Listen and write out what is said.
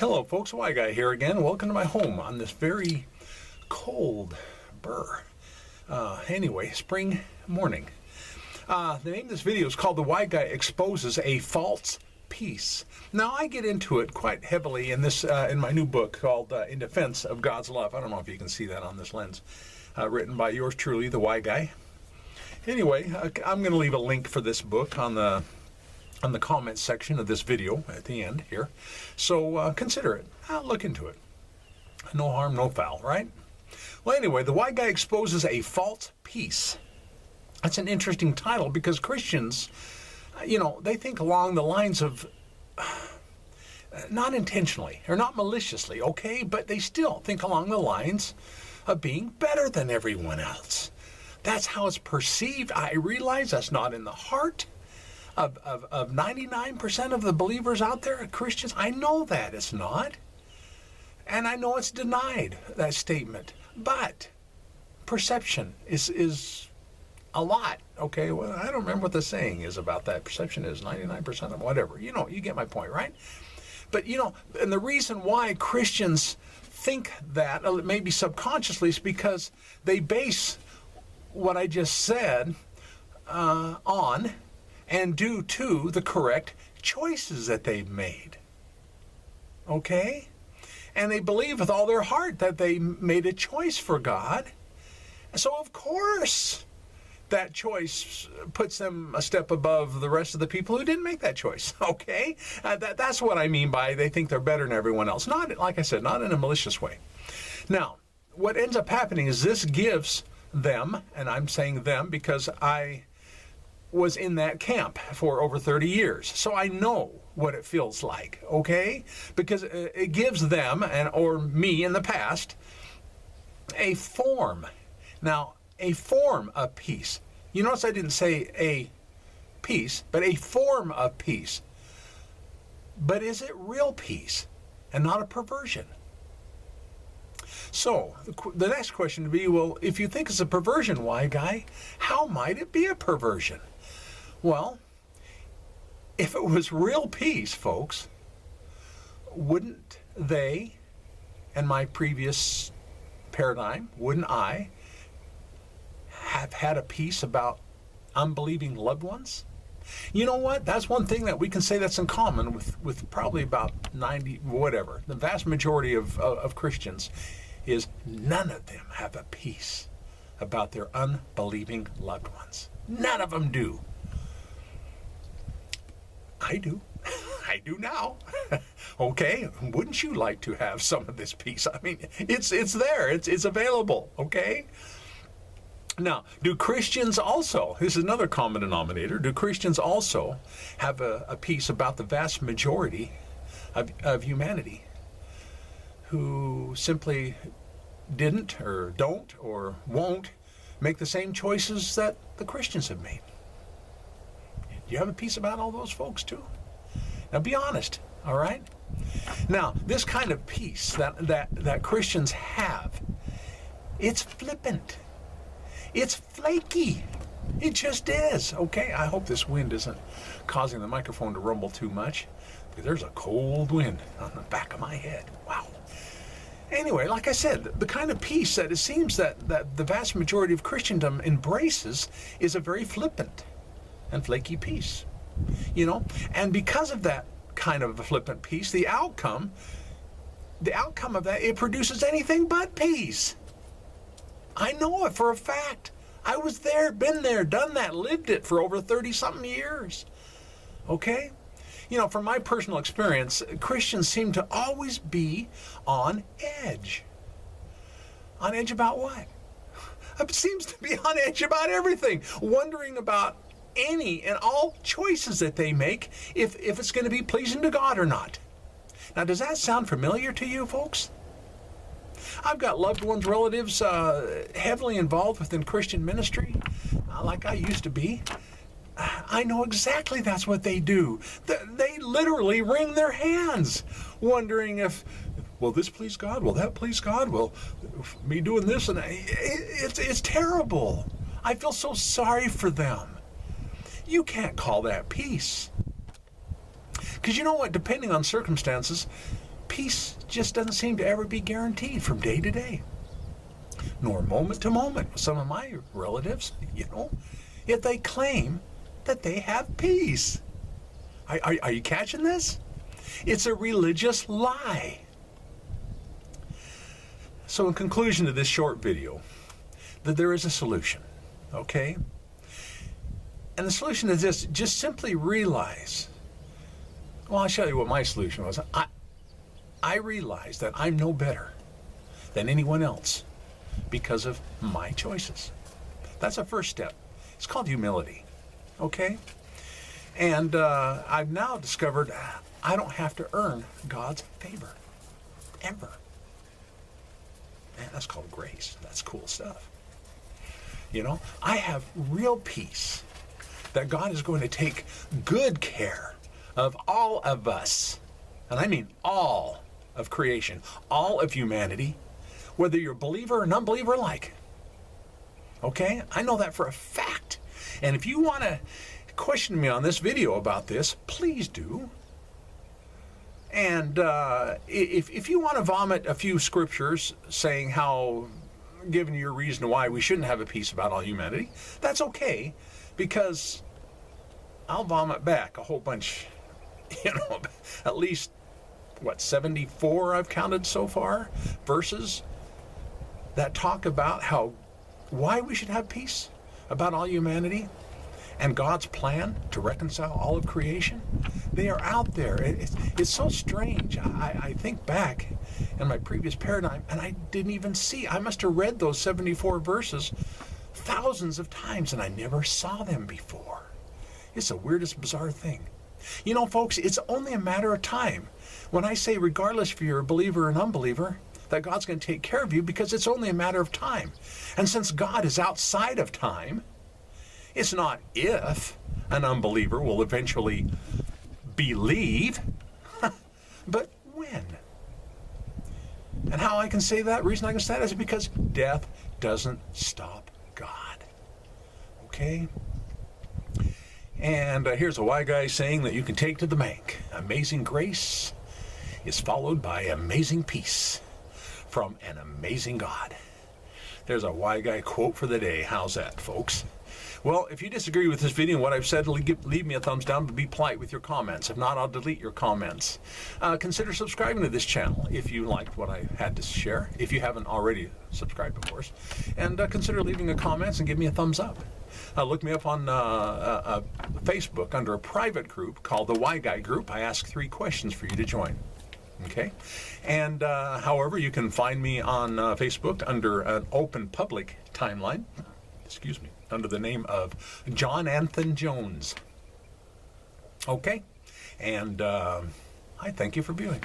Hello folks, Why Guy here again. Welcome to my home on this very cold spring morning. The name of this video is called The Why Guy Exposes a False Peace. Now I get into it quite heavily in this in my new book called In Defense of God's Love. I don't know if you can see that on this lens. Written by yours truly, The Why Guy. Anyway, I'm going to leave a link for this book on the comments section of this video at the end here. So consider it. Look into it. No harm, no foul, right? Well, anyway, The Why Guy Exposes a False Peace. That's an interesting title because Christians, they think along the lines of, not intentionally or not maliciously, okay, but they still think along the lines of being better than everyone else. That's how it's perceived. I realize that's not in the heart of 99% of the believers out there, Christians. I know that it's not. And I know it's denied, that statement. But perception is a lot. Okay, well, I don't remember what the saying is about that. Perception is 99% of whatever. You get my point, right? But, and the reason why Christians think that, maybe subconsciously, is because they base what I just said on and due to the correct choices that they've made. Okay? And they believe with all their heart that they made a choice for God. So of course, that choice puts them a step above the rest of the people who didn't make that choice. Okay? That's what I mean by they think they're better than everyone else. Not, like I said, not in a malicious way. Now, what ends up happening is this gives them, and I'm saying them because I was in that camp for over 30 years. So I know what it feels like, okay? Because it gives them, or me in the past, a form. Now, a form of peace. You notice I didn't say a peace, but a form of peace. But is it real peace and not a perversion? So, the next question would be, well, if you think it's a perversion, Why Guy, how might it be a perversion? Well, if it was real peace, folks, wouldn't they, and my previous paradigm, wouldn't I have had a peace about unbelieving loved ones? You know what? That's one thing that we can say that's in common with probably about 90, whatever, the vast majority of Christians, is none of them have a peace about their unbelieving loved ones. None of them do. I do. I do now. Okay? Wouldn't you like to have some of this peace? I mean, it's there. It's available. Okay? Now, do Christians also, this is another common denominator, do Christians also have a peace about the vast majority of humanity who simply didn't or don't or won't make the same choices that the Christians have made? Do you have a peace about all those folks too? Now be honest, all right? Now, this kind of peace that Christians have, it's flippant. It's flaky. It just is, okay? I hope this wind isn't causing the microphone to rumble too much, because there's a cold wind on the back of my head. Wow. Anyway, like I said, the kind of peace that it seems that the vast majority of Christendom embraces is a very flippant and flaky peace, and because of that kind of a flippant peace, the outcome of that, it produces anything but peace. I know it for a fact. I was there, been there, done that, lived it for over 30-something years. Okay? From my personal experience, Christians seem to always be on edge. On edge about what? It seems to be on edge about everything, wondering about any and all choices that they make, if it's going to be pleasing to God or not. Now, does that sound familiar to you, folks? I've got loved ones, relatives, heavily involved within Christian ministry, like I used to be. I know exactly that's what they do. They literally wring their hands, wondering if, will this please God? Will that please God? Will me doing this? And it's terrible. I feel so sorry for them. You can't call that peace. Because you know what? Depending on circumstances, peace just doesn't seem to ever be guaranteed from day to day, nor moment to moment. Some of my relatives, if they claim that they have peace. Are you catching this? It's a religious lie. So in conclusion to this short video, that there is a solution, okay? And the solution is this: just simply realize, well, I'll show you what my solution was. I realize that I'm no better than anyone else because of my choices. That's a first step. It's called humility, okay? And I've now discovered I don't have to earn God's favor, ever. Man, that's called grace. That's cool stuff. I have real peace that God is going to take good care of all of us. And I mean all of creation, all of humanity, whether you're a believer or non-believer alike. Okay? I know that for a fact. And if you want to question me on this video about this, please do. And if you want to vomit a few scriptures saying how, giving your reason why we shouldn't have a peace about all humanity, that's okay, because I'll vomit back a whole bunch, at least, 74 I've counted so far, verses that talk about why we should have peace about all humanity and God's plan to reconcile all of creation. They are out there. It's so strange. I think back in my previous paradigm, and I didn't even see. I must have read those 74 verses thousands of times, and I never saw them before. It's the weirdest, bizarre thing. Folks, it's only a matter of time. When I say, regardless if you're a believer or an unbeliever, that God's going to take care of you, because it's only a matter of time. And since God is outside of time, it's not if an unbeliever will eventually believe, but when. And how I can say that, reason I can say that is because death doesn't stop God. Okay? And here's a wise guy saying that you can take to the bank. Amazing grace is followed by amazing peace from an amazing God. There's a wise guy quote for the day. How's that, folks? Well, if you disagree with this video and what I've said, leave me a thumbs down, but be polite with your comments. If not, I'll delete your comments. Consider subscribing to this channel if you liked what I had to share, if you haven't already subscribed, of course. And consider leaving a comment and give me a thumbs up. Look me up on Facebook under a private group called the Why Guy Group. I ask 3 questions for you to join. Okay? And however, you can find me on Facebook under an open public timeline. Excuse me. Under the name of John Anthony Jones. Okay? And I thank you for viewing.